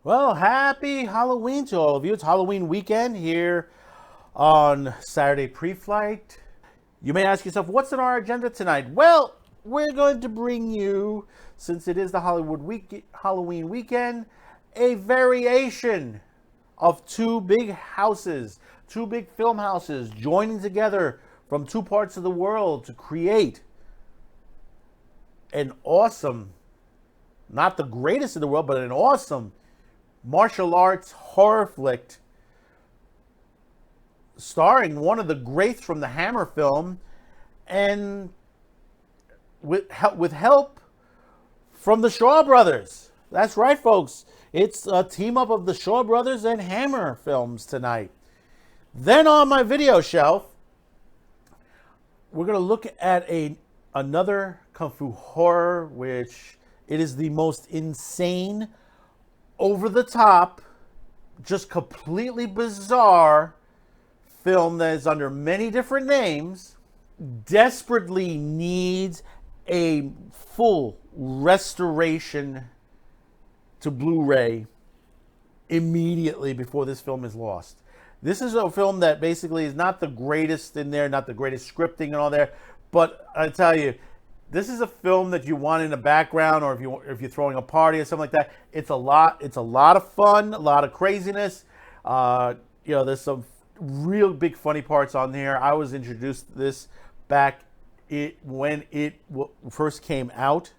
Well, happy Halloween to all of you. It's Halloween weekend here on Saturday Pre-Flight. You may ask yourself, what's in our agenda tonight? Well, we're going to bring you, since it is the Halloween weekend, a variation of two big houses, two big film houses joining together from two parts of the world to create an awesome, not the greatest in the world, but an awesome martial arts horror flick starring one of the greats from the Hammer film, and with help from the Shaw Brothers. That's right, folks. It's a team up of the Shaw Brothers and Hammer films tonight. Then on my video shelf, we're going to look at another Kung Fu horror, which it is the most insane, over the top, just completely bizarre film that is under many different names, desperately needs a full restoration to Blu-ray immediately before this film is lost. This is a film that basically is not the greatest in there, not the greatest scripting and all there, but I tell you, this is a film that you want in the background, or if you're throwing a party or something like that. It's a lot of fun, a lot of craziness. There's some real big funny parts on here. I was introduced to this back when it first came out,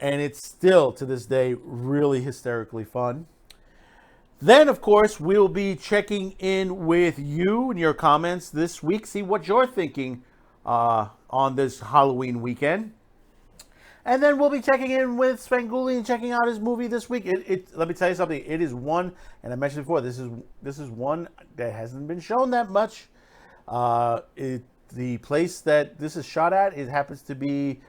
and it's still to this day really hysterically fun. Then, of course, we'll be checking in with you and your comments this week, see what you're thinking on this Halloween weekend. And then we'll be checking in with Svengoolie and checking out his movie this week. Let me tell you something. It is one, and I mentioned before, this is one that hasn't been shown that much. The place that this is shot at, it happens to be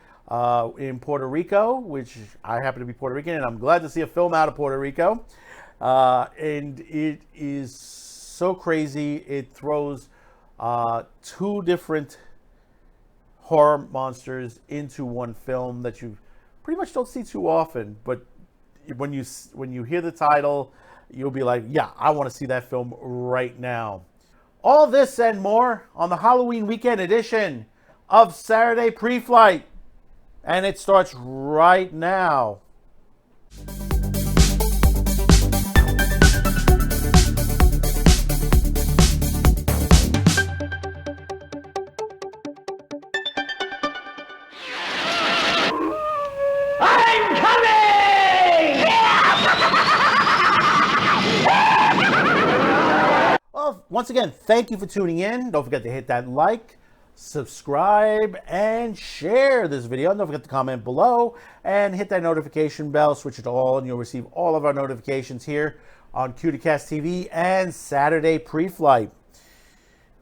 in Puerto Rico, which I happen to be Puerto Rican, and I'm glad to see a film out of Puerto Rico. And it is so crazy. It throws two different horror monsters into one film that you pretty much don't see too often. But when you hear the title, you'll be like, yeah, I want to see that film right now. All this and more on the Halloween weekend edition of Saturday Pre-Flight. And it starts right now. Once again, thank you for tuning in. Don't forget to hit that like, subscribe, and share this video. And don't forget to comment below and hit that notification bell. Switch it to all, and you'll receive all of our notifications here on Q2Cast TV and Saturday Pre-Flight.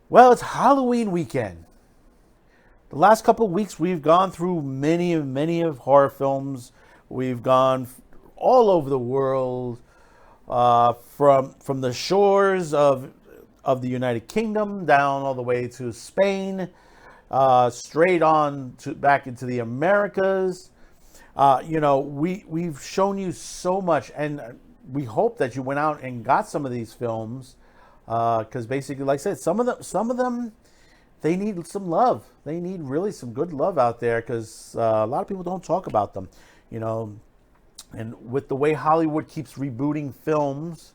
Well, it's Halloween weekend. The last couple of weeks, we've gone through many of horror films. We've gone all over the world, from the shores of the United Kingdom down all the way to Spain, straight on to back into the Americas. We've shown you so much, and we hope that you went out and got some of these films, because basically, like I said, some of them they need some love. They need really some good love out there, because a lot of people don't talk about them, And with the way Hollywood keeps rebooting films,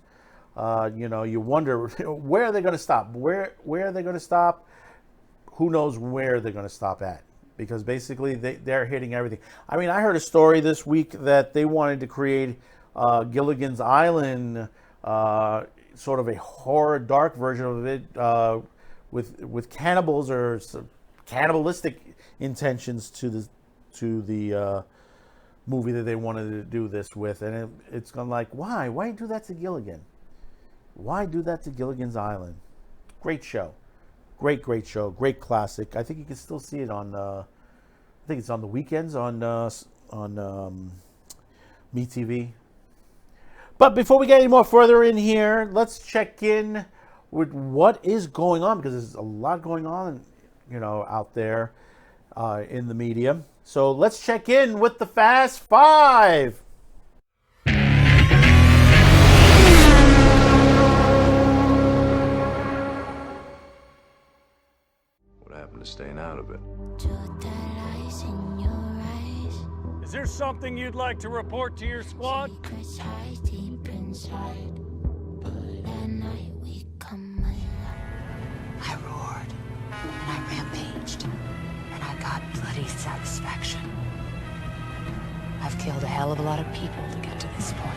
you wonder where are they going to stop? Where are they going to stop? Who knows where they're going to stop at? Because basically they're hitting everything. I mean, I heard a story this week that they wanted to create Gilligan's Island, sort of a horror dark version of it, with cannibals or cannibalistic intentions to the movie that they wanted to do this with, and it's gone like, why do that to Gilligan? Why do that to Gilligan's Island? Great show. Great show. Great classic. I think you can still see it on, I think it's on the weekends on MeTV. But before we get any more further in here, let's check in with what is going on, because there's a lot going on, out there in the media. So let's check in with the Fast Five. staying out of it. Is there something you'd like to report to your squad? I roared, and I rampaged, and I got bloody satisfaction. I've killed a hell of a lot of people to get to this point.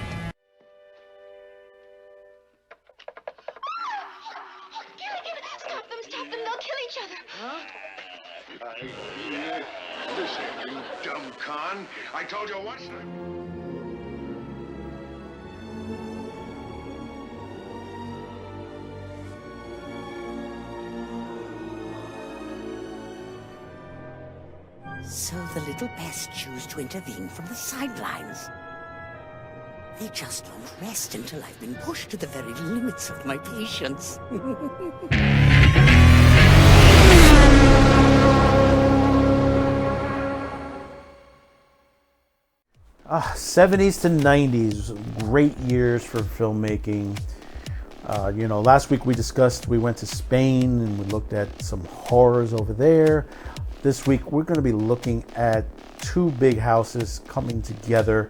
Stop them, they'll kill each other. Listen, you dumb con. I told you once. So the little pests choose to intervene from the sidelines. They just won't rest until I've been pushed to the very limits of my patience. 70s to 90s, great years for filmmaking. Last week we went to Spain and we looked at some horrors over there. This week we're going to be looking at two big houses coming together.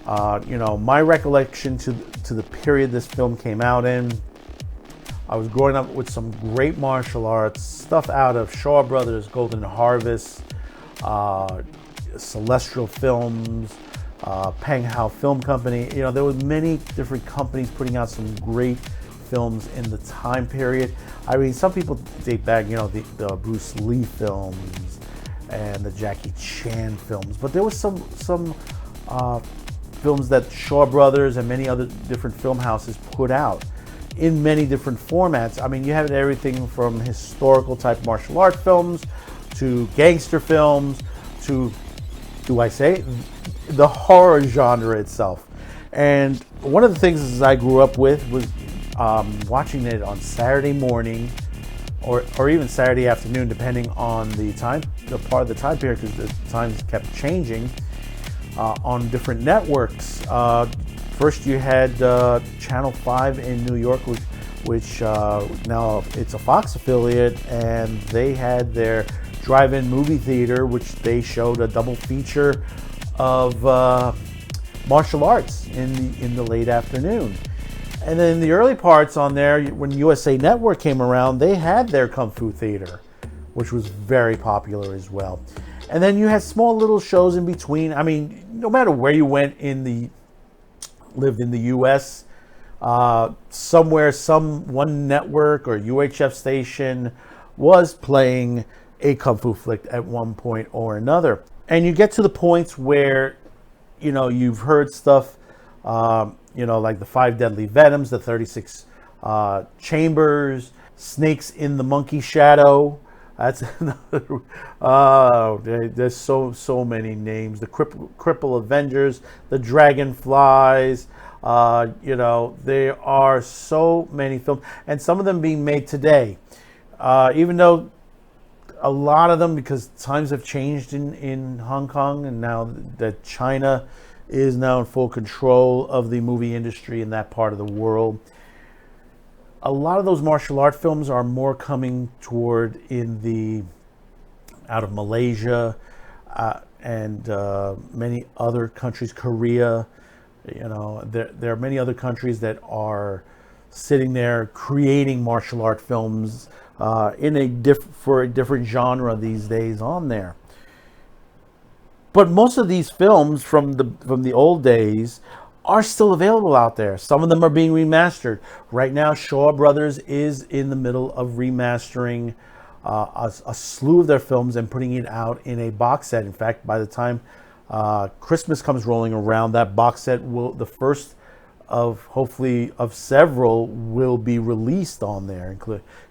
My recollection to the period this film came out in, I was growing up with some great martial arts stuff out of Shaw Brothers, Golden Harvest, Celestial Films, Pang Hao Film Company. There were many different companies putting out some great films in the time period. I mean, some people date back, the Bruce Lee films and the Jackie Chan films, but there was some films that Shaw Brothers and many other different film houses put out in many different formats. I mean, you have everything from historical type martial art films to gangster films to, the horror genre itself. And one of the things I grew up with was watching it on Saturday morning or even Saturday afternoon, depending on the part of the time period, because the times kept changing, on different networks. First you had Channel 5 in New York, which now it's a Fox affiliate, and they had their drive-in movie theater, which they showed a double feature of martial arts in the late afternoon. And then in the early parts on there, when USA Network came around, they had their Kung Fu Theater, which was very popular as well. And then you had small little shows in between. I mean, no matter where you went lived in the U.S., somewhere, one network or UHF station was playing a Kung Fu flick at one point or another. And you get to the points where, you've heard stuff, like the 5 Deadly Venoms, the 36 Chambers, Snakes in the Monkey Shadow. That's another. There's so many names. The Cripple Avengers, the Dragonflies. There are so many films, and some of them being made today. Even though a lot of them, because times have changed in Hong Kong, and now that China is now in full control of the movie industry in that part of the world. A lot of those martial art films are more coming toward out of Malaysia and many other countries, Korea. There are many other countries that are sitting there creating martial art films for a different genre these days on there. But most of these films from the old days are still available out there. Some of them are being remastered. Right now, Shaw Brothers is in the middle of remastering a slew of their films and putting it out in a box set. In fact, by the time Christmas comes rolling around, that box set the first hopefully of several will be released on there,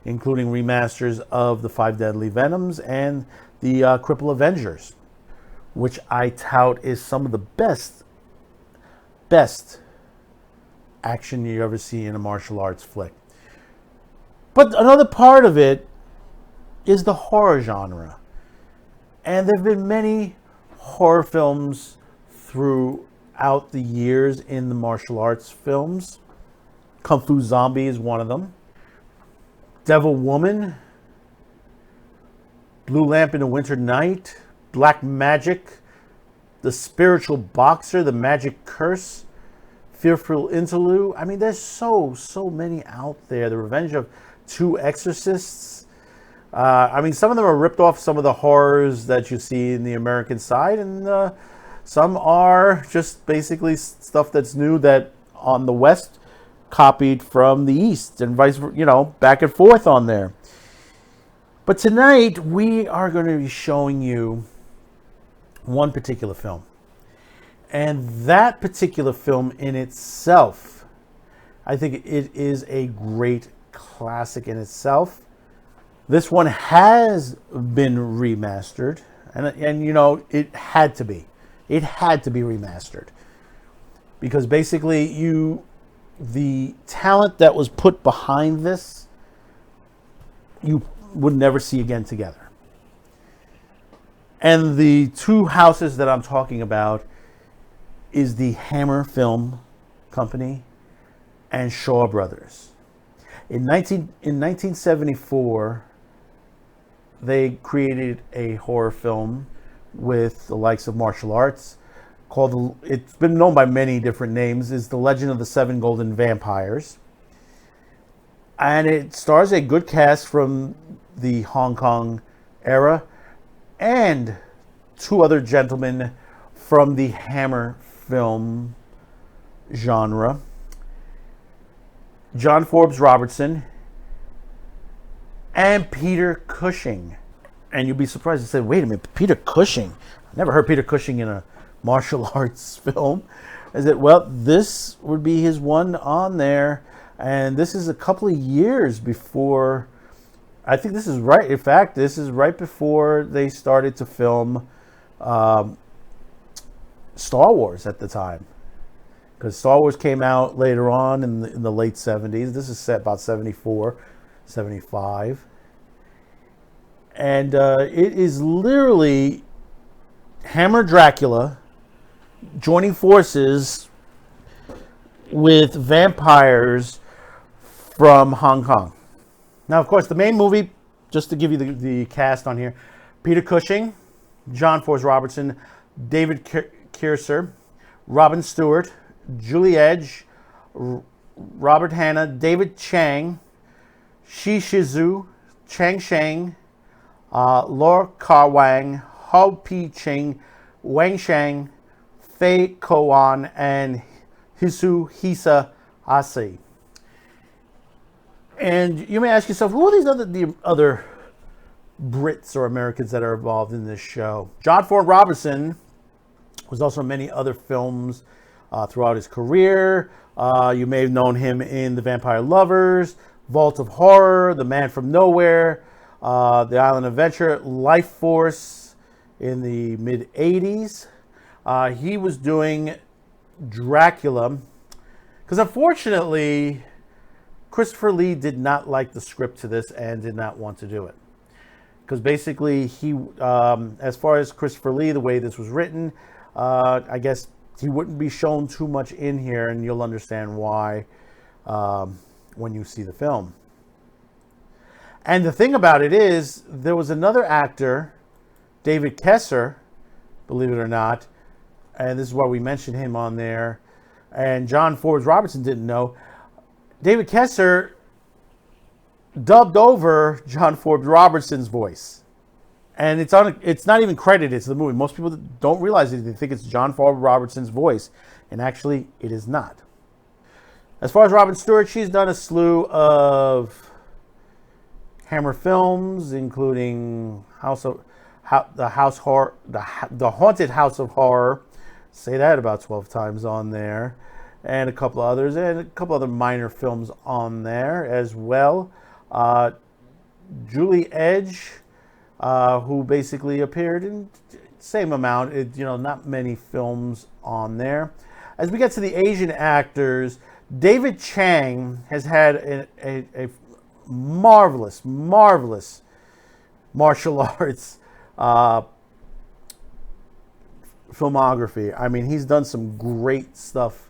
including remasters of the 5 Deadly Venoms and the Cripple Avengers, which I tout is some of the best action you ever see in a martial arts flick. But another part of it is the horror genre. And there have been many horror films throughout the years in the martial arts films. Kung Fu Zombie is one of them. Devil Woman, Blue Lamp in a Winter Night, Black Magic, The Spiritual Boxer, The Magic Curse, Fearful Interlude. I mean, there's so many out there. The Revenge of Two Exorcists. I mean, some of them are ripped off some of the horrors that you see in the American side, and some are just basically stuff that's new that on the West copied from the East, and vice, back and forth on there. But tonight we are going to be showing you one particular film. And that particular film in itself, I think it is a great classic in itself. This one has been remastered, and it had to be. It had to be remastered. Because basically the talent that was put behind this, you would never see again together. And the two houses that I'm talking about is the Hammer Film Company and Shaw Brothers. In 1974, they created a horror film with the likes of martial arts called, it's been known by many different names, is The Legend of the Seven Golden Vampires. And it stars a good cast from the Hong Kong era and two other gentlemen from the Hammer film genre. John Forbes Robertson and Peter Cushing. And you'll be surprised to say, wait a minute, Peter Cushing? I never heard Peter Cushing in a martial arts film. I said, well, this would be his one on there. And this is a couple of years before, I think this is right, in fact, this is right before they started to film Star Wars at the time. Because Star Wars came out later on in the late 70s. This is set about 74, 75. And it is literally Hammer Dracula joining forces with vampires from Hong Kong. Now, of course, the main movie, just to give you the cast on here, Peter Cushing, John Forbes Robertson, David Kierser, Robin Stewart, Julie Edge, Robert Hanna, David Chang, Shi Shizu, Chang Sheng, Laura Kar Wang, Hao Pi Ching, Wang Shang, Fei Koan, and Hisu Hisa Asi. And you may ask yourself, who are the other Brits or Americans that are involved in this show? John Ford Robertson was also in many other films throughout his career. You may have known him in The Vampire Lovers, Vault of Horror, The Man from Nowhere, The Island Adventure, Life Force in the mid-'80s. He was doing Dracula, because unfortunately, Christopher Lee did not like the script to this and did not want to do it. Because basically, he, as far as Christopher Lee, the way this was written, I guess he wouldn't be shown too much in here, and you'll understand why when you see the film. And the thing about it is, there was another actor, David Kessler, believe it or not, and this is why we mentioned him on there, and John Forbes Robertson didn't know. David Kessler dubbed over John Forbes Robertson's voice. And it's not even credited to the movie. Most people don't realize it. They think it's John Forbes Robertson's voice. And actually, it is not. As far as Robin Stewart, she's done a slew of Hammer films, including the Haunted House of Horror. Say that about 12 times on there. And a couple others, and a couple other minor films on there as well. Julie Edge, who basically appeared in same amount, not many films on there. As we get to the Asian actors, David Chang has had a marvelous martial arts filmography. I mean, he's done some great stuff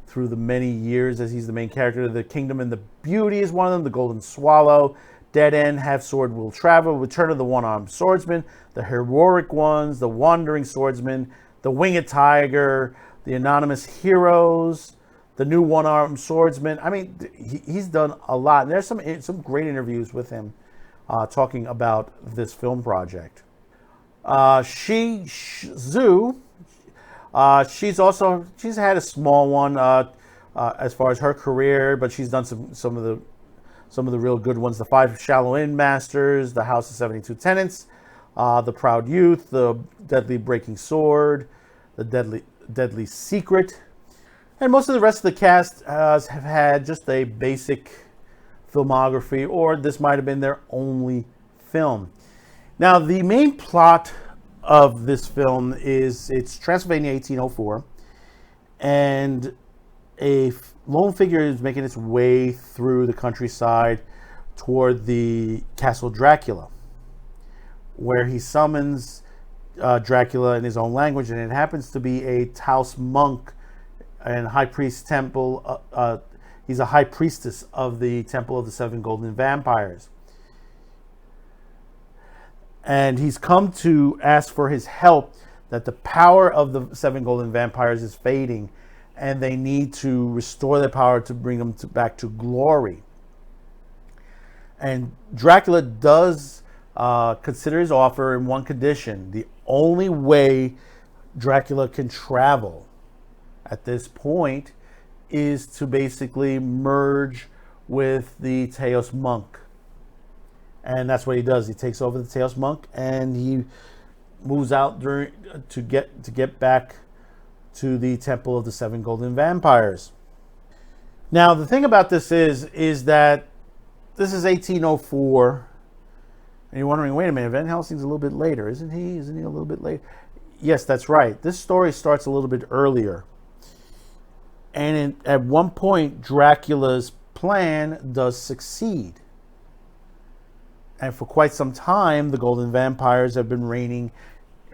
through the many years as he's the main character. The Kingdom and the Beauty is one of them. The Golden Swallow, Dead End, Half Sword Will Travel, Return of the One-Armed Swordsman, The Heroic Ones, The Wandering Swordsman, The Winged Tiger, The Anonymous Heroes, The New One-Armed Swordsman. I mean, he's done a lot. And there's some great interviews with him talking about this film project. Shi Zhu, she's had a small one as far as her career, but she's done some of the real good ones. The Five Shaolin Masters, The House of 72 Tenants, The Proud Youth, The Deadly Breaking Sword, The Deadly Secret. And most of the rest of the cast have had just a basic filmography, or this might have been their only film. Now, the main plot of this film is it's Transylvania 1804, and a lone figure is making its way through the countryside toward the Castle Dracula, where he summons Dracula in his own language, and it happens to be a Taos monk and high priest temple. He's a high priestess of the Temple of the Seven Golden Vampires. And he's come to ask for his help, that the power of the Seven Golden Vampires is fading, and they need to restore their power to bring them back to glory. And Dracula does consider his offer in one condition. The only way Dracula can travel at this point is to basically merge with the Taos monk. And that's what he does. He takes over the Taos monk, and he moves out to get back to the Temple of the Seven Golden Vampires. Now, the thing about this is that this is 1804, and you're wondering, wait a minute, Van Helsing's a little bit later, isn't he? Isn't he a little bit later? Yes, that's right. This story starts a little bit earlier. And at one point, Dracula's plan does succeed. And for quite some time, the Golden Vampires have been reigning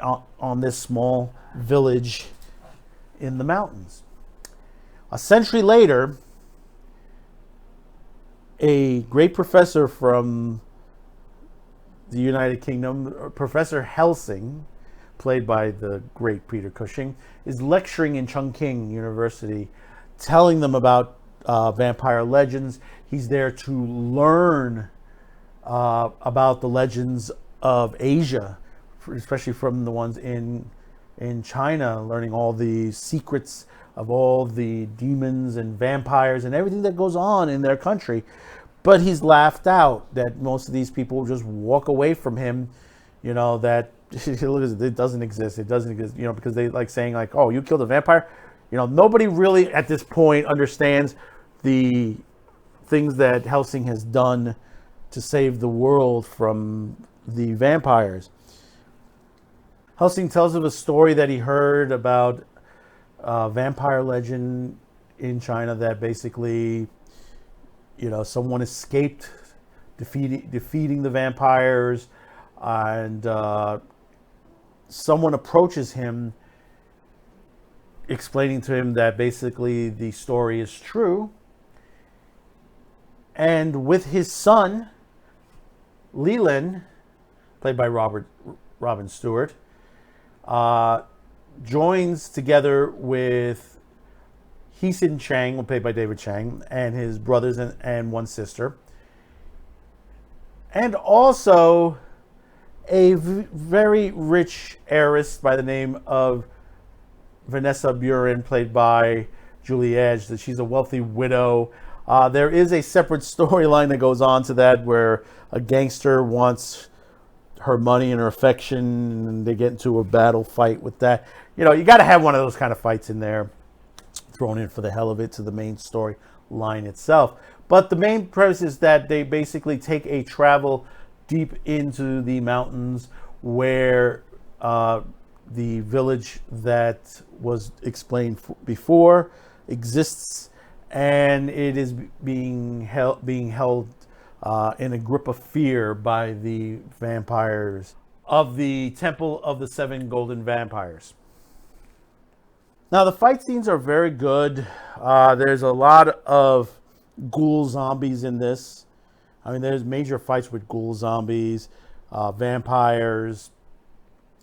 on this small village in the mountains. A century later, a great professor from the United Kingdom, Professor Helsing, played by the great Peter Cushing, is lecturing in Chungking University, telling them about vampire legends. He's there to learn about the legends of Asia, especially from the ones in China, learning all the secrets of all the demons and vampires and everything that goes on in their country. But he's laughed out that most of these people just walk away from him, that it doesn't exist. It doesn't exist, because they like saying like, oh, you killed a vampire. Nobody really at this point understands the things that Helsing has done to save the world from the vampires. Helsing tells of a story that he heard about a vampire legend in China that basically, someone escaped defeating the vampires, and someone approaches him explaining to him that basically the story is true. And with his son, Leland, played by Robin Stewart, joins together with Heesin Chang, played by David Chang, and his brothers and one sister. And also a very rich heiress by the name of Vanessa Buren, played by Julie Edge, that she's a wealthy widow. There is a separate storyline that goes on to that where a gangster wants her money and her affection, and they get into a battle fight with that. You got to have one of those kind of fights in there, thrown in for the hell of it to the main story line itself. But the main premise is that they basically take a travel deep into the mountains where the village that was explained before exists, and it is being held in a grip of fear by the vampires of the Temple of the Seven Golden Vampires. Now, the fight scenes are very good. There's a lot of ghoul zombies in this. I mean, there's major fights with ghoul zombies, vampires.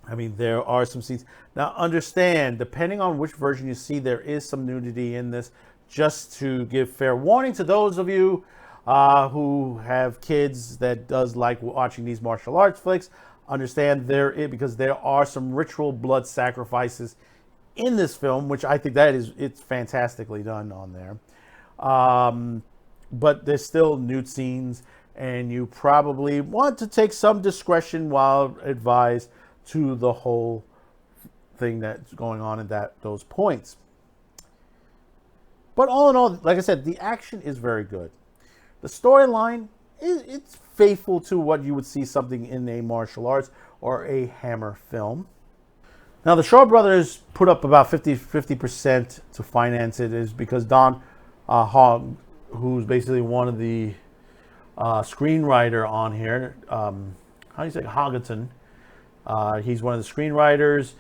I mean, there are some scenes. Now, understand, depending on which version you see, there is some nudity in this. Just to give fair warning to those of you who have kids that does like watching these martial arts flicks, understand because there are some ritual blood sacrifices in this film, which I think it's fantastically done on there. But there's still nude scenes, and you probably want to take some discretion while advised to the whole thing that's going on at those points. But all in all, like I said, the action is very good. The storyline, it's faithful to what you would see something in a martial arts or a Hammer film. Now, the Shaw Brothers put up about 50% to finance it, is because Don Hogg, who's basically one of the screenwriter on here, how do you say, Hoggeton, he's one of the screenwriters.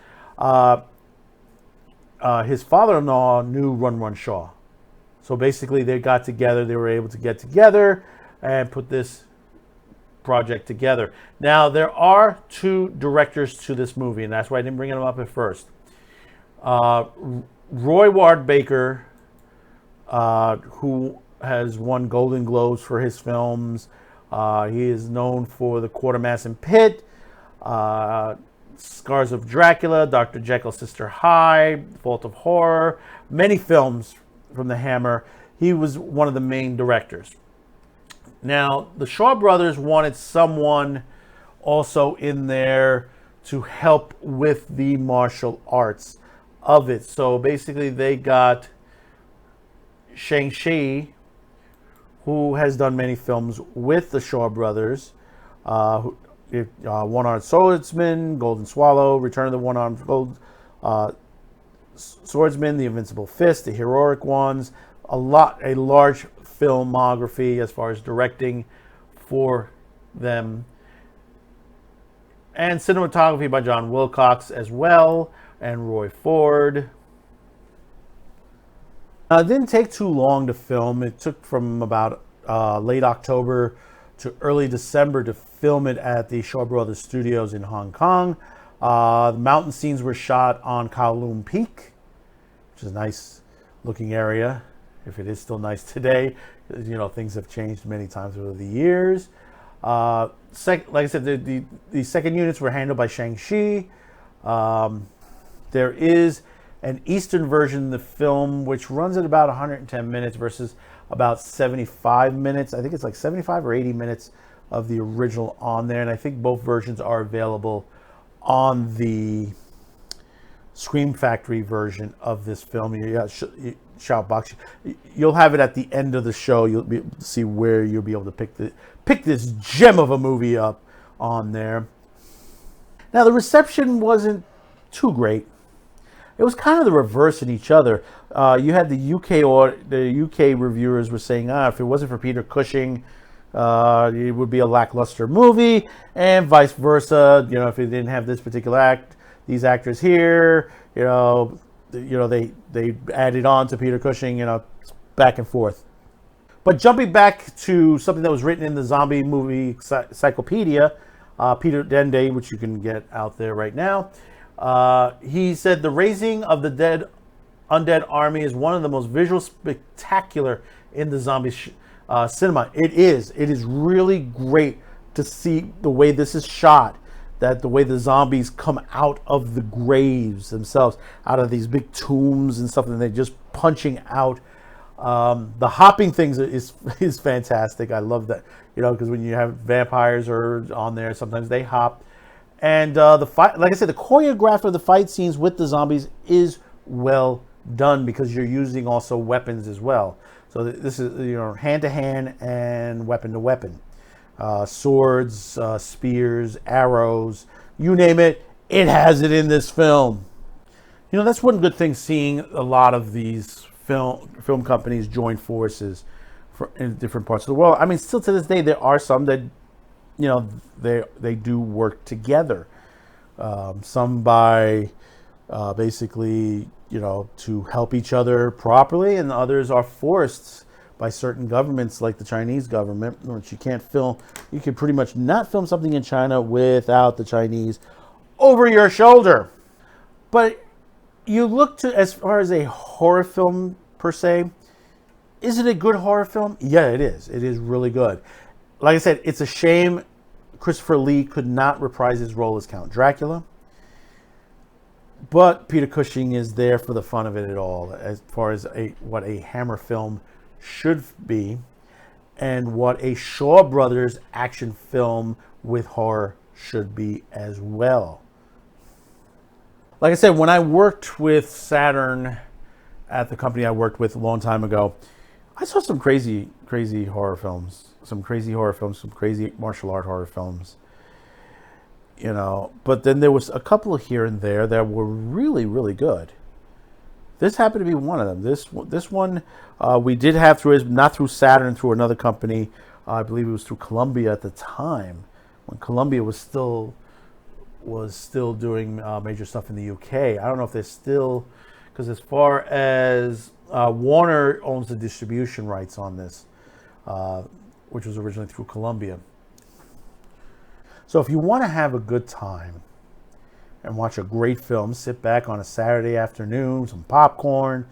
His father-in-law knew Run Run Shaw. So basically they were able to get together and put this project together. Now, there are two directors to this movie, and that's why I didn't bring them up at first. Roy Ward Baker, who has won Golden Globes for his films. He is known for The Quartermass and Pit, Scars of Dracula, Dr. Jekyll, Sister Hyde, Vault of Horror, many films from the Hammer. He was one of the main directors. Now, the Shaw Brothers wanted someone also in there to help with the martial arts of it. So basically they got Shang-Chi, who has done many films with the Shaw Brothers, One-Armed Swordsman, Golden Swallow, Return of the One-Armed Swordsman, The Invincible Fist, The Heroic Ones, a large filmography as far as directing for them, and cinematography by John Wilcox as well, and Roy Ford. It didn't take too long to film. It took from about late October to early December to film it at the Shaw Brothers Studios in Hong Kong. The mountain scenes were shot on Kowloon Peak, which is a nice looking area, if it is still nice today. You know, things have changed many times over the years. Like I said, the second units were handled by Shang-Chi. There is an Eastern version of the film, which runs at about 110 minutes versus about 75 minutes. I think it's like 75 or 80 minutes of the original on there. And I think both versions are available on the Scream Factory version of this film. Shoutbox. You'll have it at the end of the show. You'll be able to see where you'll be able to pick this gem of a movie up on there. Now, the reception wasn't too great. It was kind of the reverse in each other. You had the UK reviewers were saying, if it wasn't for Peter Cushing, it would be a lackluster movie, and vice versa. You know, if it didn't have this particular these actors here, they added on to Peter Cushing, back and forth. But jumping back to something that was written in the zombie movie encyclopedia, Peter Dende, which you can get out there right now, he said the raising of the undead army is one of the most visual spectacular in the zombie cinema. It is really great to see the way this is shot, that the way the zombies come out of the graves themselves, out of these big tombs and stuff, and they're just punching out. The hopping things is fantastic. I love that, because when you have vampires or on there, sometimes they hop. And the fight, like I said, the choreography of the fight scenes with the zombies is well done because you're using also weapons as well. So this is hand to hand and weapon to weapon, swords, spears, arrows, you name it, it has it in this film. That's one good thing, seeing a lot of these film companies join forces in different parts of the world. I mean, still to this day, there are some that they do work together. Some by basically to help each other properly, and others are forced by certain governments like the Chinese government, which you can't film. You can pretty much not film something in China without the Chinese over your shoulder. But you look to, as far as a horror film per se, is it a good horror film? Yeah, it is. It is really good. Like I said, it's a shame Christopher Lee could not reprise his role as Count Dracula. But Peter Cushing is there for the fun of it all, as far as what a Hammer film should be, and what a Shaw Brothers action film with horror should be as well. Like I said, when I worked with Saturn at the company I worked with a long time ago, I saw some crazy horror films. Some crazy martial art horror films. You know, but then there was a couple here and there that were really, really good. This happened to be one of them. This one we did have not through Saturn, through another company. I believe it was through Columbia at the time, when Columbia was still doing major stuff in the UK. I don't know if they're still, because as far as Warner owns the distribution rights on this, which was originally through Columbia. So if you want to have a good time and watch a great film, sit back on a Saturday afternoon, some popcorn,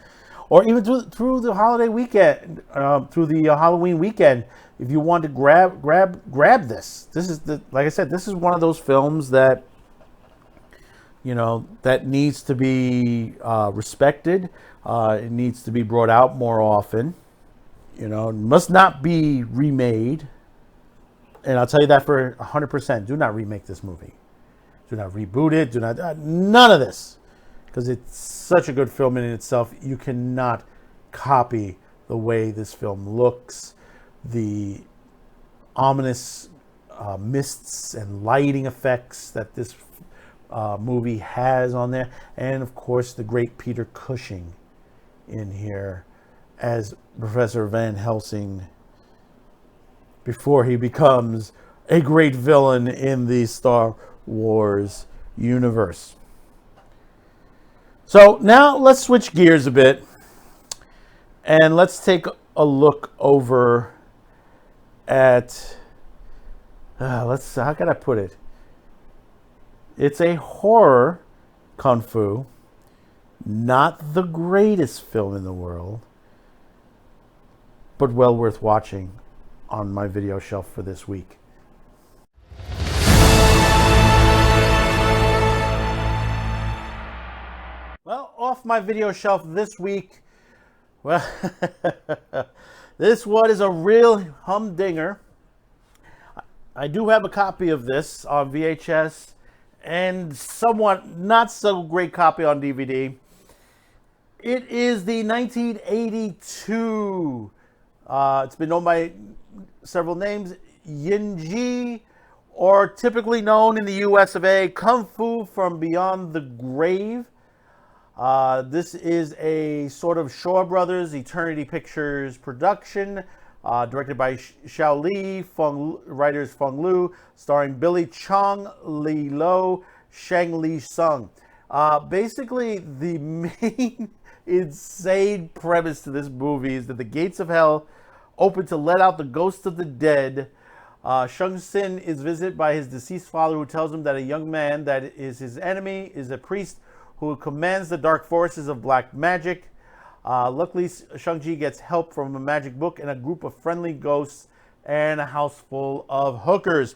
or even through the holiday weekend, through the Halloween weekend, if you want to grab this. This is like I said, this is one of those films that, you know, that needs to be respected. It needs to be brought out more often. You know, it must not be remade. And I'll tell you that for 100%. Do not remake this movie. Do not reboot it. Do not, none of this. Because it's such a good film in itself. You cannot copy the way this film looks. The ominous mists and lighting effects that this movie has on there. And of course, the great Peter Cushing in here as Professor Van Helsing, before he becomes a great villain in the Star Wars universe. So now let's switch gears a bit and let's take a look over at, how can I put it? It's a horror kung fu, not the greatest film in the world, but well worth watching on my video shelf for this week. Well, off my video shelf this week, well, this one is a real humdinger. I do have a copy of this on VHS and somewhat not so great copy on DVD. It is the 1982, it's been known by several names, Yinji, or typically known in the US of A, Kung Fu from Beyond the Grave. This is a sort of Shaw Brothers, Eternity Pictures production, directed by Xiao Li, writers Feng Liu, starring Billy Chong, Li Lo, Shang Li Sung. Basically, the main insane premise to this movie is that the gates of hell open to let out the ghosts of the dead. Shang Sin is visited by his deceased father, who tells him that a young man that is his enemy is a priest who commands the dark forces of black magic. Luckily, Shang-Chi gets help from a magic book and a group of friendly ghosts and a house full of hookers.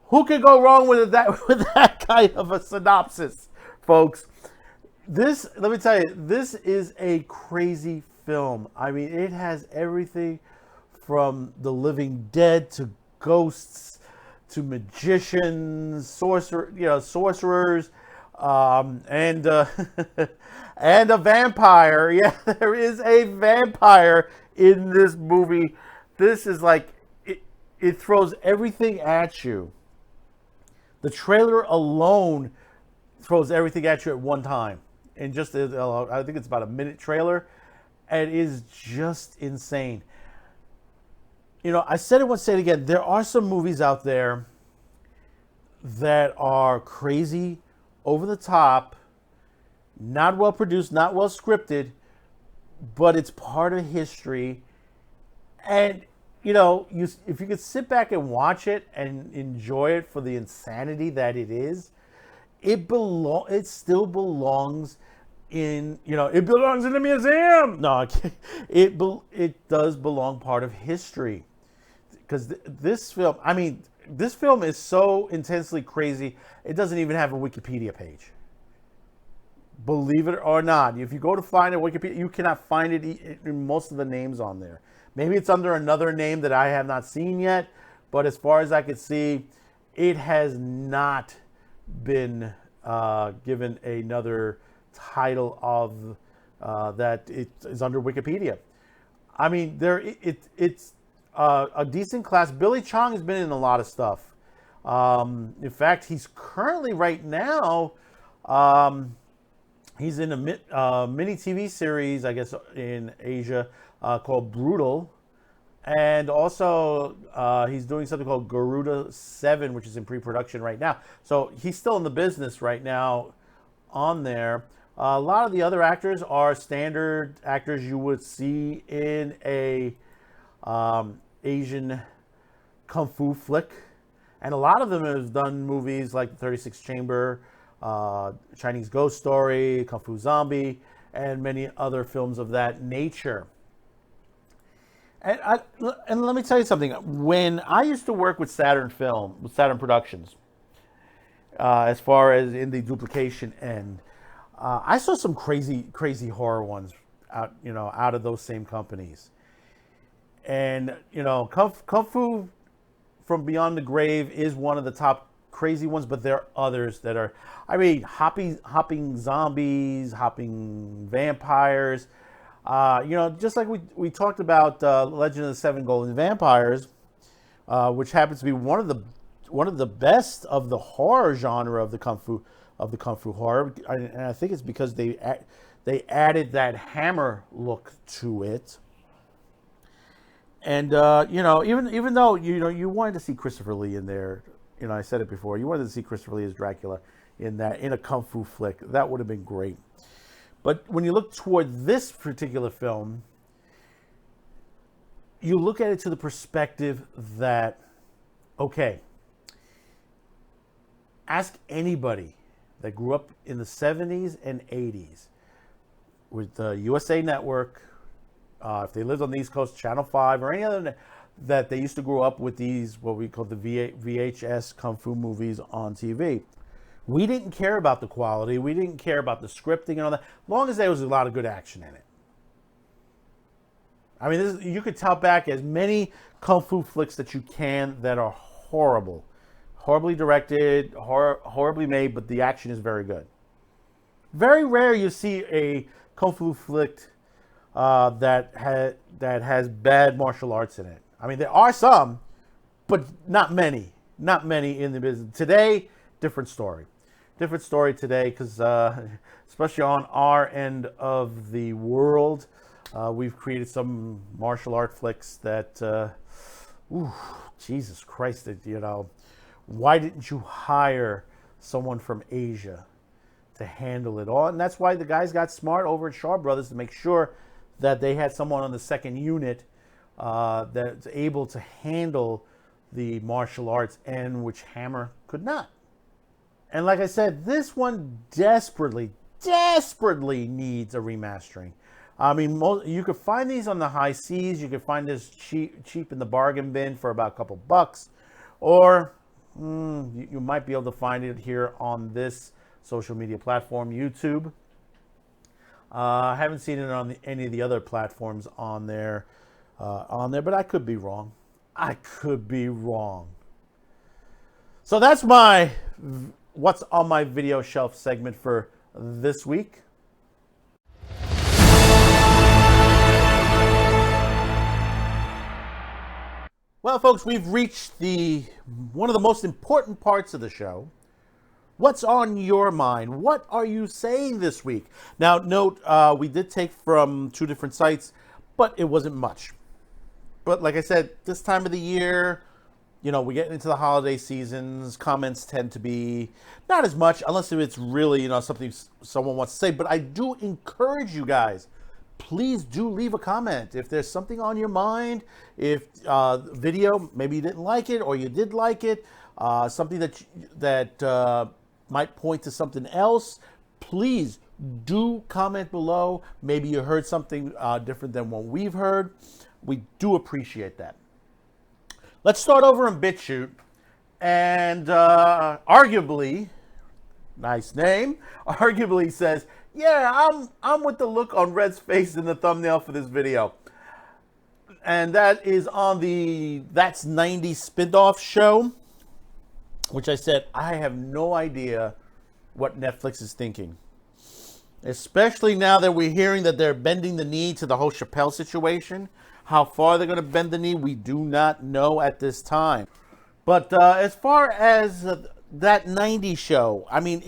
Who could go wrong with that kind of a synopsis, folks? This, let me tell you, this is a crazy film. I mean, it has everything from the living dead to ghosts to magicians, sorcerers, and and a vampire. Yeah, there is a vampire in this movie. This is like, it throws everything at you. The trailer alone throws everything at you at one time. And just, I think it's about a minute trailer. And it is just insane. You know, I said it once, say it again. There are some movies out there that are crazy, over the top, not well produced, not well scripted, but it's part of history, And if you could sit back and watch it and enjoy it for the insanity that it is, it still belongs in, it belongs in the museum. No, it does belong part of history. Because this film is so intensely crazy, it doesn't even have a Wikipedia page. Believe it or not. If you go to find it Wikipedia, you cannot find it in most of the names on there. Maybe it's under another name that I have not seen yet, but as far as I could see, it has not been given another title of that it is under Wikipedia. I mean, it's a decent class. Billy Chong has been in a lot of stuff. In fact, he's currently right now, he's in a mini TV series, I guess, in Asia called Brutal. And also, he's doing something called Garuda 7, which is in pre-production right now. So he's still in the business right now on there. A lot of the other actors are standard actors you would see in a Asian kung fu flick. And a lot of them have done movies like The 36th Chamber, Chinese Ghost Story, Kung Fu Zombie, and many other films of that nature. And let me tell you something. When I used to work with Saturn Productions, as far as in the duplication end, I saw some crazy horror ones out of those same companies. And Kung Fu from Beyond the Grave is one of the top crazy ones, but there are others that are, hopping zombies, hopping vampires. Just like we talked about Legend of the Seven Golden Vampires, which happens to be one of the best of the horror genre of the kung fu horror, and I think it's because they added that hammer look to it. And even though you wanted to see Christopher Lee in there, I said it before, you wanted to see Christopher Lee as Dracula in a kung fu flick, that would have been great. But when you look toward this particular film, you look at it to the perspective that, okay, ask anybody that grew up in the 70s and 80s with the USA Network, if they lived on the East Coast, Channel 5, or any other, that they used to grow up with these, what we call the VHS Kung Fu movies on TV. We didn't care about the quality. We didn't care about the scripting and all that, as long as there was a lot of good action in it. I mean, you could tout back as many Kung Fu flicks that you can that are horrible. Horribly directed, horribly made, but the action is very good. Very rare you see a Kung Fu flick that has bad martial arts in it. I mean, there are some, but not many. Not many in the business. Today, different story. Different story today, because especially on our end of the world, we've created some martial art flicks that, Jesus Christ, why didn't you hire someone from Asia to handle it all? And that's why the guys got smart over at Shaw Brothers to make sure that they had someone on the second unit that's able to handle the martial arts end, which Hammer could not. And like I said, this one desperately needs a remastering. I mean, you could find these on the high seas. You could find this cheap in the bargain bin for about a couple bucks. Or you might be able to find it here on this social media platform, YouTube. I haven't seen it on any of the other platforms on there, but I could be wrong. So that's my What's on my video shelf segment for this week. Well, folks, we've reached one of the most important parts of the show. What's on your mind? What are you saying this week? Now, note, we did take from 2 different sites, but it wasn't much. But like I said, this time of the year, we get into the holiday seasons, comments tend to be not as much, unless it's really, something someone wants to say. But I do encourage you guys, please do leave a comment. If there's something on your mind, if video, maybe you didn't like it or you did like it, something that might point to something else, please do comment below. Maybe you heard something different than what we've heard. We do appreciate that. Let's start over in BitChute. And arguably, nice name, arguably says, yeah, I'm with the look on Red's face in the thumbnail for this video. And that is on the That's 90 spinoff show, which I said, I have no idea what Netflix is thinking. Especially now that we're hearing that they're bending the knee to the whole Chappelle situation. How far they're going to bend the knee, we do not know at this time. But as far as that 90 show, I mean,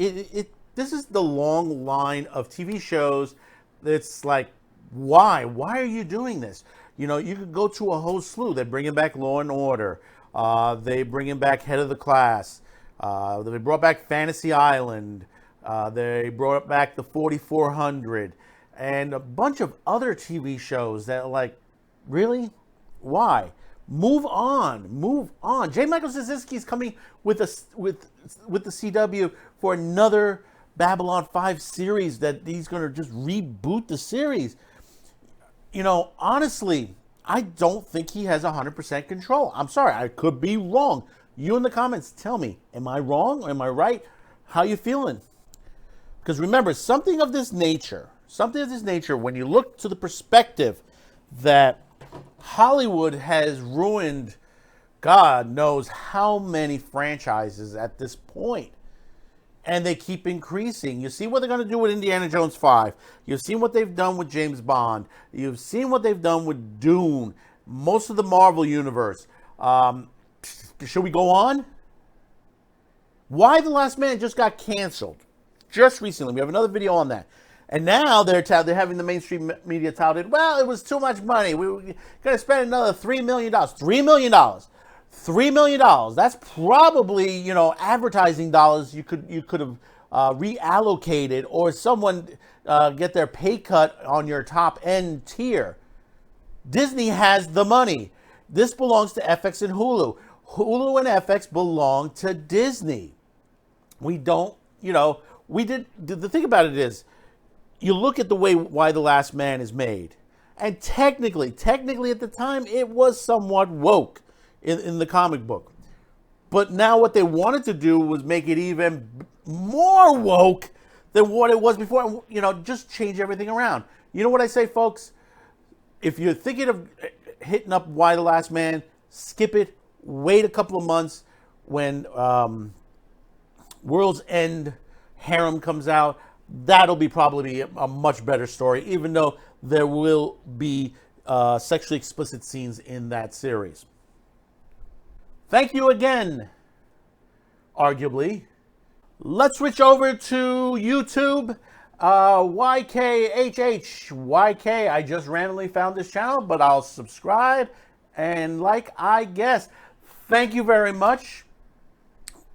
this is the long line of TV shows that's like, why? Why are you doing this? You know, you could go to a whole slew. They're bringing back Law and Order. They bringing back Head of the Class. They brought back Fantasy Island. They brought back the 4400. And a bunch of other TV shows that are like, really? Why? Move on. Move on. J. Michael Straczynski is coming with the CW for another Babylon 5 series that he's going to just reboot the series. You know, honestly, I don't think he has 100% control. I'm sorry, I could be wrong. You in the comments, tell me, am I wrong or am I right? How you feeling? Because remember, something of this nature, when you look to the perspective that Hollywood has ruined God knows how many franchises at this point. And they keep increasing. You see what they're going to do with Indiana Jones 5. You've seen what they've done with James Bond. You've seen what they've done with Dune. Most of the Marvel universe. Should we go on? Why The Last Man just got canceled. Just recently. We have another video on that. And now they're having the mainstream media touted, well, it was too much money. We were going to spend another $3 million. $3 million. $3 million. That's probably, you know, advertising dollars you could have reallocated, or someone get their pay cut on your top end tier. Disney has the money. This belongs to FX and Hulu. Hulu and FX belong to Disney. We don't, you know, the thing about it is, you look at the way Why the Last Man is made, and technically at the time, it was somewhat woke in the comic book. But now what they wanted to do was make it even more woke than what it was before. You know, just change everything around. You know what I say, folks? If you're thinking of hitting up Why the Last Man, skip it. Wait a couple of months when World's End Harem comes out. That'll be probably a much better story, even though there will be sexually explicit scenes in that series. Thank you again, arguably. Let's switch over to YouTube. YKHH. I just randomly found this channel, but I'll subscribe and like, I guess. Thank you very much.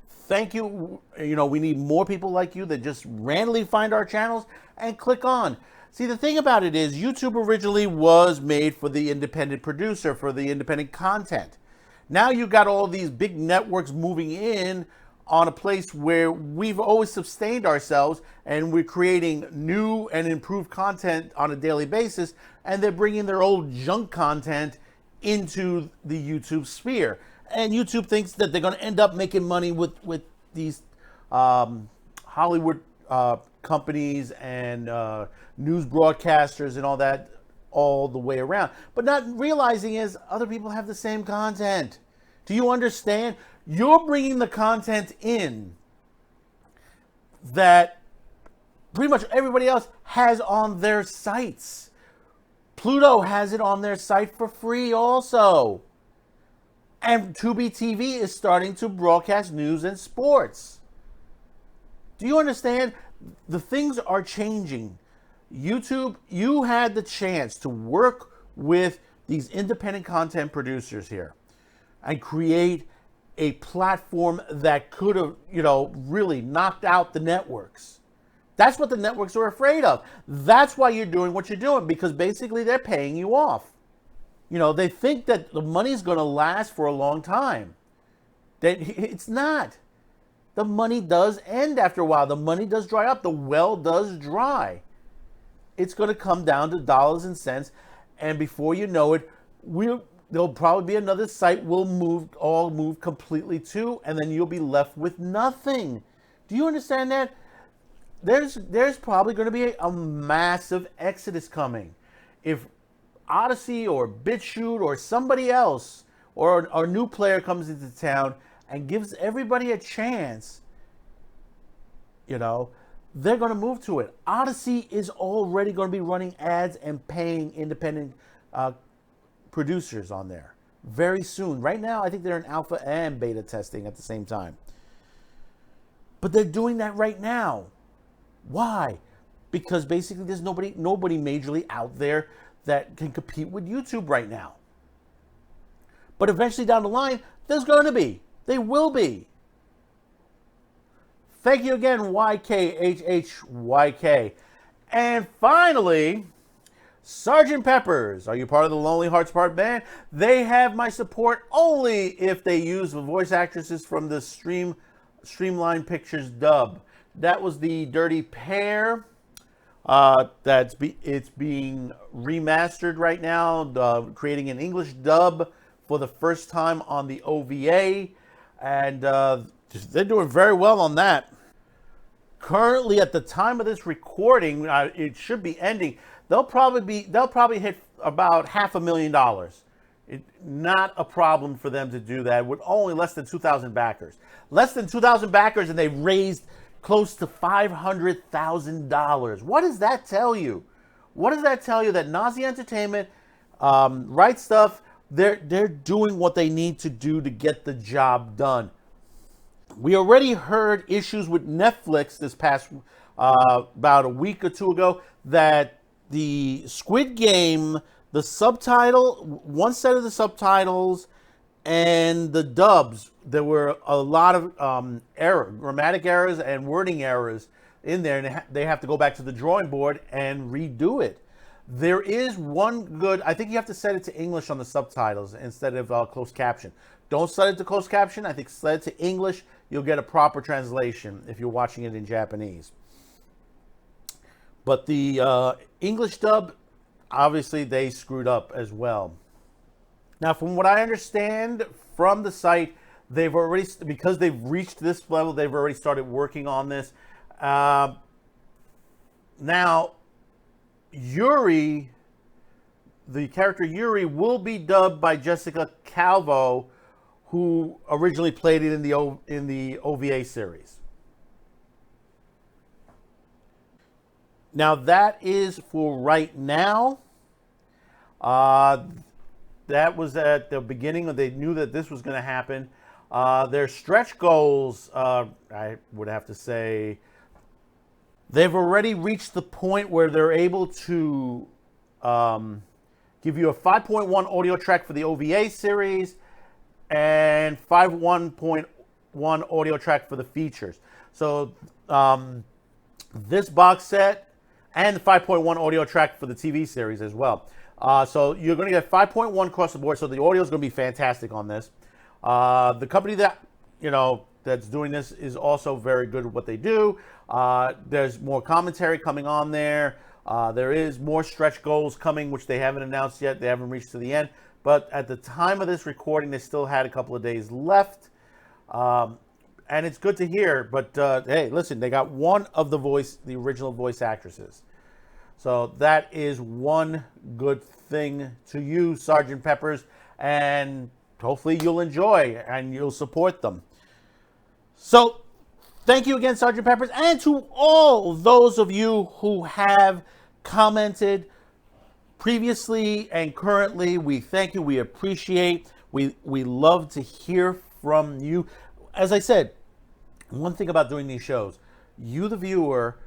Thank you. You know, we need more people like you that just randomly find our channels and click on. See, the thing about it is, YouTube originally was made for the independent producer, for the independent content. Now you got all these big networks moving in on a place where we've always sustained ourselves, and we're creating new and improved content on a daily basis, and they're bringing their old junk content into the YouTube sphere. And YouTube thinks that they're going to end up making money with these Hollywood companies and news broadcasters and all that, all the way around. But not realizing is other people have the same content. Do you understand? You're bringing the content in that pretty much everybody else has on their sites. Pluto has it on their site for free also. And Tubi TV is starting to broadcast news and sports. Do you understand? The things are changing. YouTube, you had the chance to work with these independent content producers here and create a platform that could have, you know, really knocked out the networks. That's what the networks are afraid of. That's why you're doing what you're doing, because basically they're paying you off. You know, they think that the money's going to last for a long time. It's not. The money does end after a while. The money does dry up. The well does dry. It's going to come down to dollars and cents, and before you know it, there'll probably be another site we'll move completely to, and then you'll be left with nothing. Do you understand that? There's probably going to be a massive exodus coming. If Odyssey or BitChute or somebody else or a new player comes into town and gives everybody a chance, you know, they're going to move to it. Odyssey is already going to be running ads and paying independent producers on there very soon. Right now, I think they're in alpha and beta testing at the same time. But they're doing that right now. Why? Because basically there's nobody majorly out there that can compete with YouTube right now. But eventually down the line, there's going to be. They will be. Thank you again, YKHHYK. And finally, Sgt. Pepper's. Are you part of the Lonely Hearts Part Band? They have my support only if they use the voice actresses from the Streamline Pictures dub. That was the Dirty Pair. It's being remastered right now, creating an English dub for the first time on the OVA, and they're doing very well on that. Currently, at the time of this recording, it should be ending. They'll probably hit about $500,000. Not a problem for them to do that with only less than 2,000 backers. Less than 2,000 backers, and they've raised close to $500,000. What does that tell you? What does that tell you? That Nazi Entertainment, Right Stuff, they're doing what they need to do to get the job done. We already heard issues with Netflix this past about a week or two ago, that the Squid Game, the subtitle, one set of the subtitles and the dubs, there were a lot of grammatic errors and wording errors in there, and they have to go back to the drawing board and redo it. There is one good, I think you have to set it to English on the subtitles instead of closed caption. Don't set it to closed caption. I think set it to English. You'll get a proper translation if you're watching it in Japanese. But the English dub, obviously they screwed up as well. Now, from what I understand from the site, they've already, because they've reached this level, they've already started working on this. Now, Yuri, the character Yuri, will be dubbed by Jessica Calvo, who originally played it in the OVA series. Now, that is for right now. That was at the beginning, they knew that this was going to happen. Their stretch goals, I would have to say, they've already reached the point where they're able to give you a 5.1 audio track for the OVA series and 5.1 audio track for the features. So this box set and the 5.1 audio track for the TV series as well. So you're going to get 5.1 across the board. So the audio is going to be fantastic on this. The company that, that's doing this is also very good at what they do. There's more commentary coming on there. There is more stretch goals coming, which they haven't announced yet. They haven't reached to the end. But at the time of this recording, they still had a couple of days left. And it's good to hear. But hey, listen, they got one of the original voice actresses. So that is one good thing to you, Sgt. Pepper's, and hopefully you'll enjoy and you'll support them. So thank you again, Sgt. Pepper's, and to all those of you who have commented previously and currently. We thank you. We appreciate. We love to hear from you. As I said, one thing about doing these shows, you, the viewer,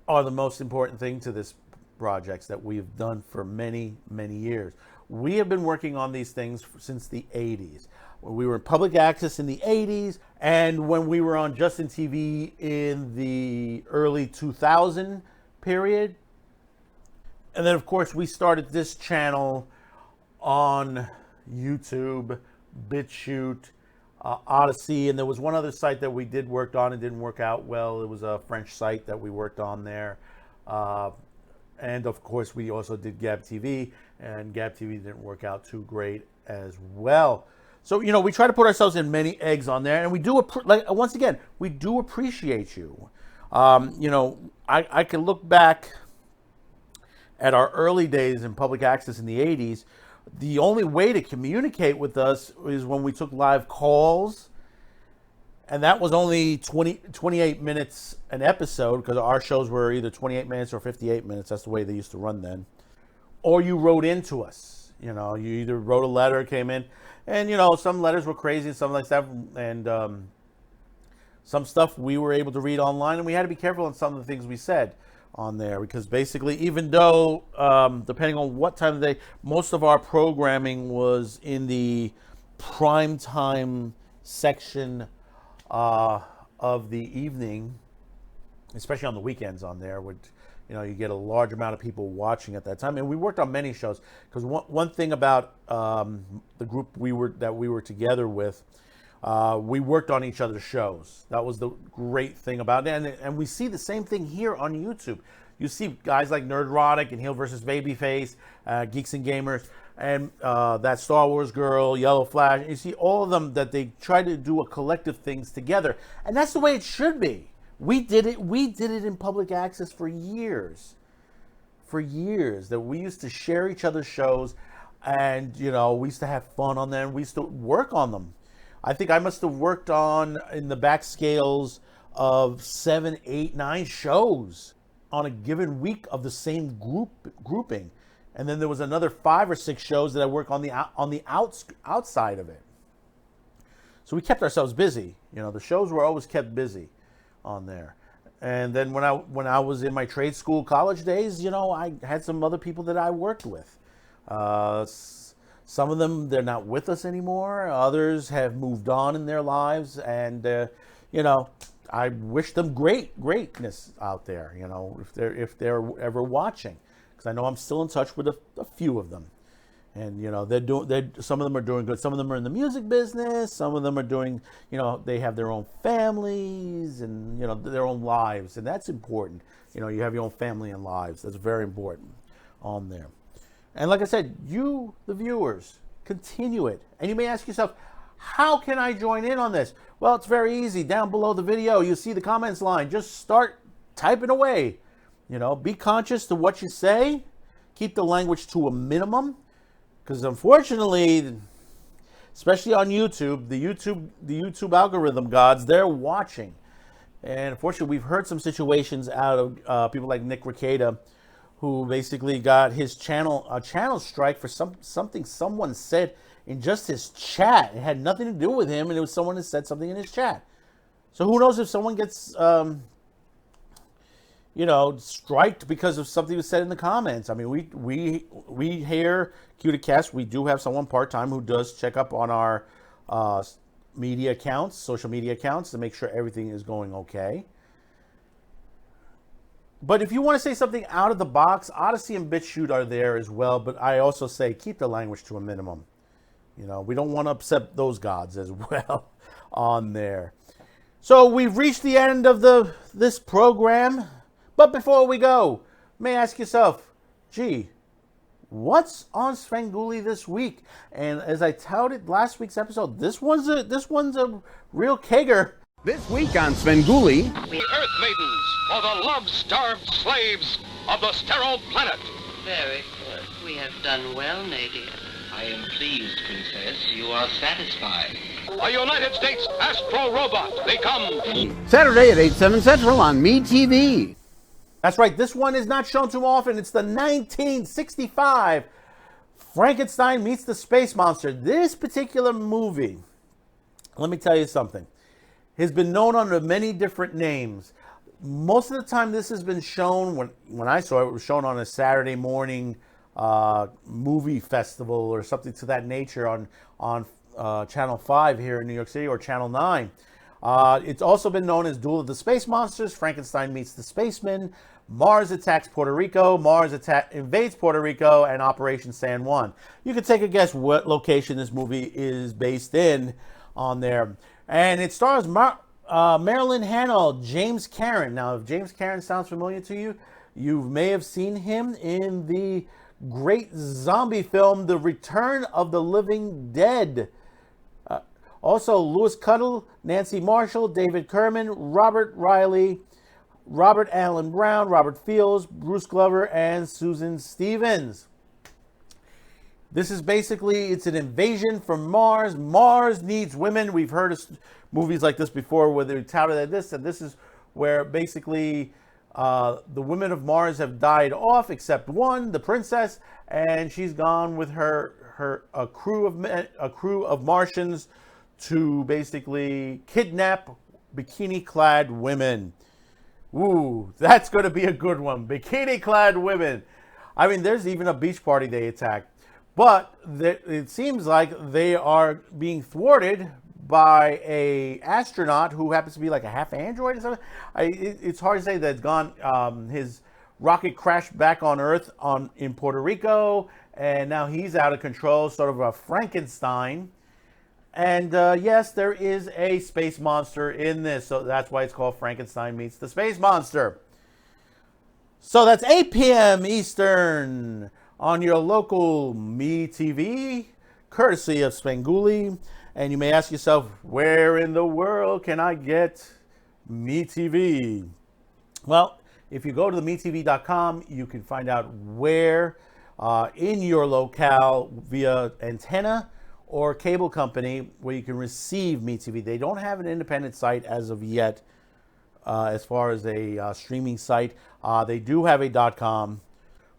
are the most important thing to this projects that we've done for many, many years. we have been working on these things since the 80s. We were in public access in the 80s, and when we were on Justin TV in the early 2000 period. And then, of course, we started this channel on YouTube, BitChute, Odyssey, and there was one other site that we did work on and didn't work out well. It was a French site that we worked on there. And, of course, we also did Gab TV, and Gab TV didn't work out too great as well. So, you know, we try to put ourselves in many eggs on there, and we do, once again, we do appreciate you. You know, I can look back at our early days in public access in the 80s. The only way to communicate with us is when we took live calls, and that was only 28 minutes an episode, because our shows were either 28 minutes or 58 minutes. That's the way they used to run then. Or you wrote into us. You know, you either wrote a letter, came in, and, you know, some letters were crazy and something like that, and some stuff we were able to read online, and we had to be careful on some of the things we said on there, because basically, even though, depending on what time of the day, most of our programming was in the prime time section of the evening, especially on the weekends on there, which, you know, you get a large amount of people watching at that time. And we worked on many shows, because one thing about the group that we were together with, we worked on each other's shows. That was the great thing about it. And we see the same thing here on YouTube. You see guys like Nerdrotic and Heel vs. Babyface, Geeks and Gamers, and that Star Wars girl, Yellow Flash. You see all of them that they try to do a collective things together. And that's the way it should be. We did it in public access for years. For years. That we used to share each other's shows, and, you know, we used to have fun on them. We used to work on them. I think I must have worked on, in the back scales of 7, 8, 9 shows on a given week of the same grouping. And then there was another 5 or 6 shows that I worked on the outside of it. So we kept ourselves busy. You know, the shows were always kept busy on there. And then when I was in my trade school college days, you know, I had some other people that I worked with. Some of them, they're not with us anymore. Others have moved on in their lives, and you know, I wish them greatness out there. You know, if they're ever watching, because I know I'm still in touch with a few of them, and, you know, some of them are doing good. Some of them are in the music business. Some of them are doing, you know, they have their own families and, you know, their own lives, and that's important. You know, you have your own family and lives. That's very important on there. And like I said, you, the viewers, continue it. And you may ask yourself, how can I join in on this? Well, it's very easy. Down below the video, you see the comments line. Just start typing away. You know, be conscious to what you say. Keep the language to a minimum. Because unfortunately, especially on YouTube, the YouTube algorithm gods, they're watching. And unfortunately, we've heard some situations out of people like Nick Rekieta, who basically got his channel strike for something someone said in just his chat. It had nothing to do with him, and it was someone that said something in his chat. So who knows if someone gets, you know, striked because of something was said in the comments. I mean, we here, Q2Cast, we do have someone part-time who does check up on our media accounts, social media accounts, to make sure everything is going okay. But if you want to say something out of the box, Odyssey and BitChute are there as well. But I also say keep the language to a minimum. You know, we don't want to upset those gods as well on there. So we've reached the end of this program. But before we go, you may ask yourself, gee, what's on Svengoolie this week? And as I touted last week's episode, this one's a real kegger. This week on Svengoolie, The Earth Maidens for the love-starved slaves of the sterile planet. Very good. We have done well, Nadia. I am pleased, Princess. You are satisfied. A United States Astro Robot. They come. Saturday at 8, 7 Central on MeTV. That's right, this one is not shown too often. It's the 1965 Frankenstein Meets the Space Monster. This particular movie, let me tell you something, has been known under many different names. Most of the time this has been shown, when I saw it, it was shown on a Saturday morning movie festival or something to that nature on Channel 5 here in New York City, or Channel 9. It's also been known as Duel of the Space Monsters, Frankenstein Meets the Spaceman, Mars Attacks Puerto Rico, Invades Puerto Rico, and Operation San Juan. You can take a guess what location this movie is based in on there. And it stars Marilyn Hannell, James Karen. Now, if James Karen sounds familiar to you, you may have seen him in the great zombie film, The Return of the Living Dead. Also, Louis Cuttle, Nancy Marshall, David Kerman, Robert Riley, Robert Allen Brown, Robert Fields, Bruce Glover, and Susan Stevens. This is basically, it's an invasion from Mars. Mars needs women. We've heard of movies like this before where they touted this, and this is where basically the women of Mars have died off, except one, the princess, and she's gone with a crew of Martians to basically kidnap bikini-clad women. Ooh, that's going to be a good one. Bikini-clad women. I mean, there's even a beach party they attack. But it seems like they are being thwarted by a astronaut who happens to be like a half android or something. It's hard to say that it's gone. His rocket crashed back on Earth in Puerto Rico, and now he's out of control, sort of a Frankenstein. And yes, there is a space monster in this, so that's why it's called Frankenstein Meets the Space Monster. So that's 8 p.m. Eastern on your local MeTV, courtesy of Svengoolie. And you may ask yourself, where in the world can I get MeTV? Well, if you go to the MeTV.com, you can find out where in your locale via antenna or cable company where you can receive MeTV. They don't have an independent site as of yet as far as a streaming site. They do have a .com,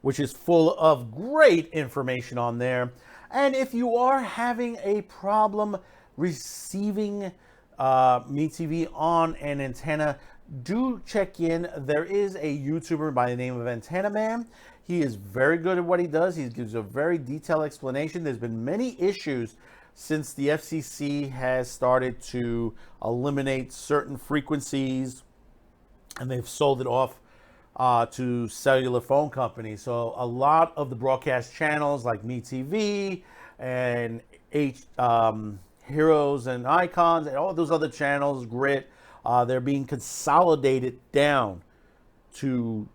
which is full of great information on there. And if you are having a problem receiving MeTV on an antenna, do check in. There is a YouTuber by the name of Antenna Man. He is very good at what he does. He gives a very detailed explanation. There's been many issues since the FCC has started to eliminate certain frequencies, and they've sold it off to cellular phone companies. So a lot of the broadcast channels like MeTV and Heroes and Icons and all those other channels, Grit, they're being consolidated down to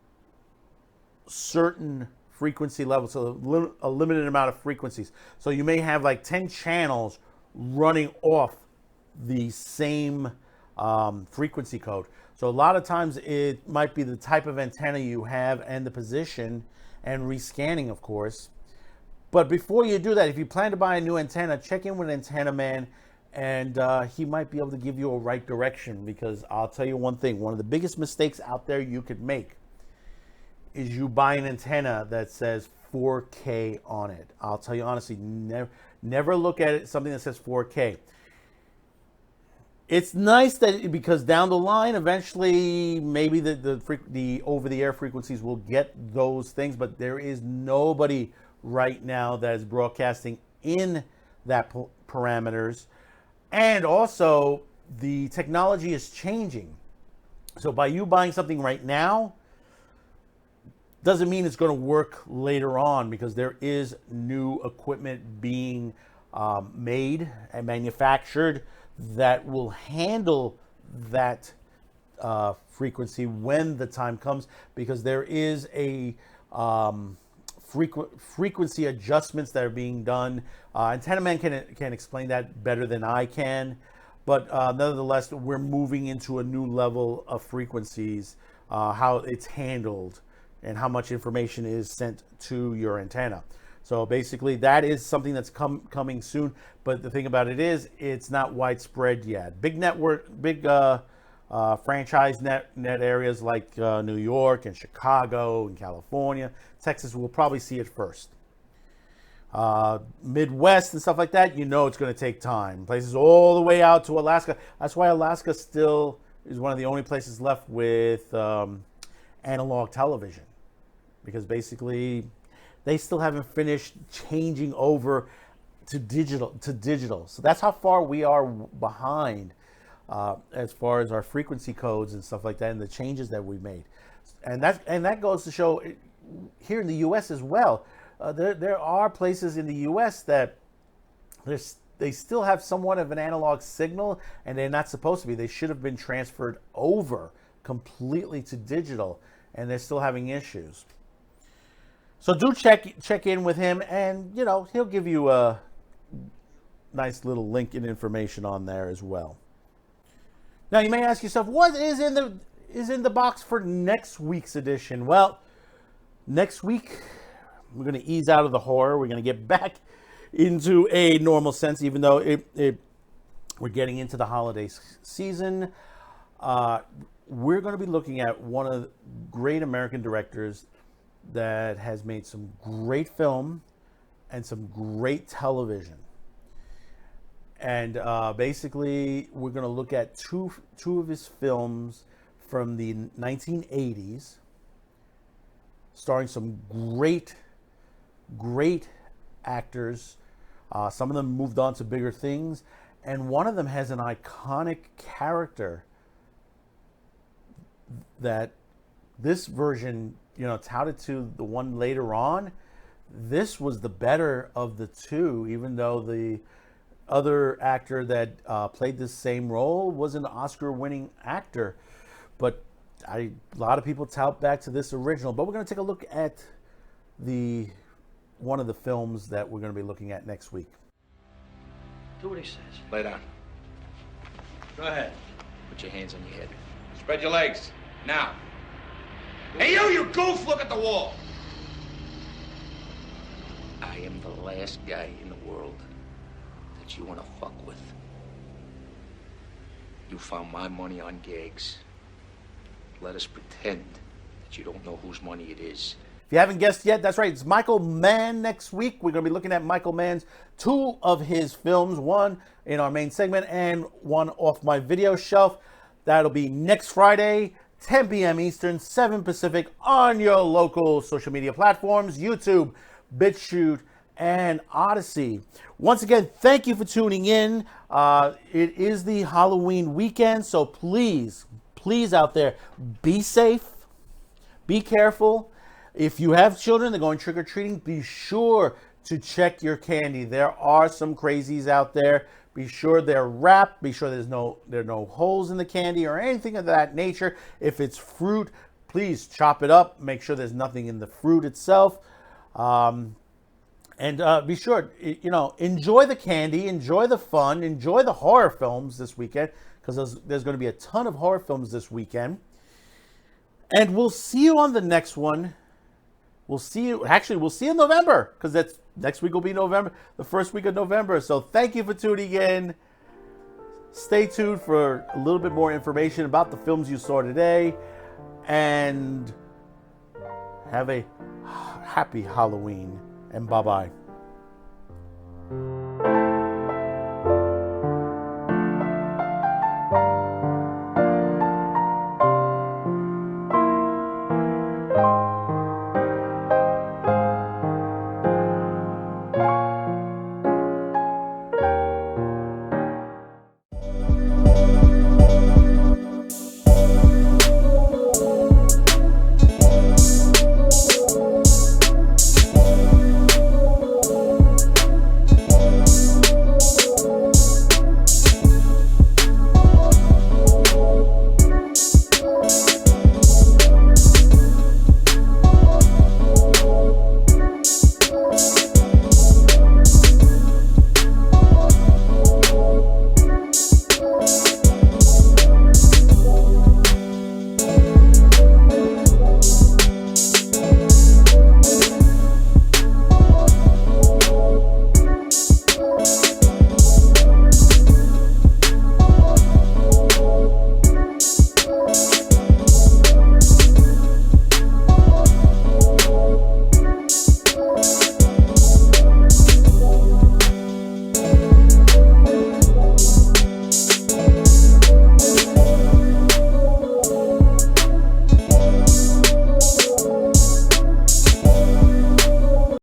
certain frequency levels, so a limited amount of frequencies. So you may have like 10 channels running off the same frequency code. So a lot of times it might be the type of antenna you have and the position and rescanning, of course. But before you do that, if you plan to buy a new antenna, check in with Antenna Man, and he might be able to give you a right direction, because I'll tell you one thing, one of the biggest mistakes out there you could make is you buy an antenna that says 4K on it. I'll tell you honestly, never look at it something that says 4K. It's nice that, because down the line, eventually, maybe the over-the-air frequencies will get those things, but there is nobody right now that is broadcasting in that parameters. And also, the technology is changing. So by you buying something right now, doesn't mean it's going to work later on, because there is new equipment being made and manufactured that will handle that frequency when the time comes, because there is a frequency adjustments that are being done. Antenna Man can explain that better than I can, but nonetheless, we're moving into a new level of frequencies, how it's handled and how much information is sent to your antenna. So basically, that is something that's coming soon. But the thing about it is, it's not widespread yet. Big franchise net areas like New York and Chicago and California, Texas will probably see it first. Midwest and stuff like that, you know it's going to take time. Places all the way out to Alaska. That's why Alaska still is one of the only places left with analog television, because basically they still haven't finished changing over to digital. So that's how far we are behind as far as our frequency codes and stuff like that, and the changes that we made. And that goes to show here in the U.S. as well. There are places in the U.S. that they still have somewhat of an analog signal, and they're not supposed to be. They should have been transferred over completely to digital, and they're still having issues. So do check in with him, and he'll give you a nice little link and information on there as well. Now you may ask yourself, what is in the box for next week's edition? Well, next week we're going to ease out of the horror. We're going to get back into a normal sense, even though we're getting into the holiday season. We're going to be looking at one of the great American directors that has made some great film and some great television. And basically, we're going to look at two of his films from the 1980s, starring some great actors. Some of them moved on to bigger things, and one of them has an iconic character that this version, touted to the one later on. This was the better of the two, even though the other actor that played this same role was an Oscar-winning actor. But a lot of people tout back to this original. But we're going to take a look at one of the films that we're going to be looking at next week. Do what he says. Lay down. Go ahead. Put your hands on your head. Spread your legs. Now. Hey, you goof! Look at the wall. I am the last guy in the world that you want to fuck with. You found my money on gigs. Let us pretend that you don't know whose money it is. If you haven't guessed yet, that's right. It's Michael Mann next week. We're going to be looking at Michael Mann's two of his films, one in our main segment and one off my video shelf. That'll be next Friday, 10 p.m. Eastern, 7 Pacific, on your local social media platforms, YouTube, BitChute, and Odyssey. Once again, thank you for tuning in. It is the Halloween weekend, so please out there, be safe, be careful. If you have children, they're going trick-or-treating, be sure to check your candy. There are some crazies out there. Be sure they're wrapped. Be sure there are no holes in the candy or anything of that nature. If it's fruit, please chop it up. Make sure there's nothing in the fruit itself. And be sure, enjoy the candy, enjoy the fun, enjoy the horror films this weekend, because there's going to be a ton of horror films this weekend. And we'll see you on the next one. We'll see you in November, because next week will be November, the first week of November. So thank you for tuning in. Stay tuned for a little bit more information about the films you saw today. And have a happy Halloween. And bye-bye.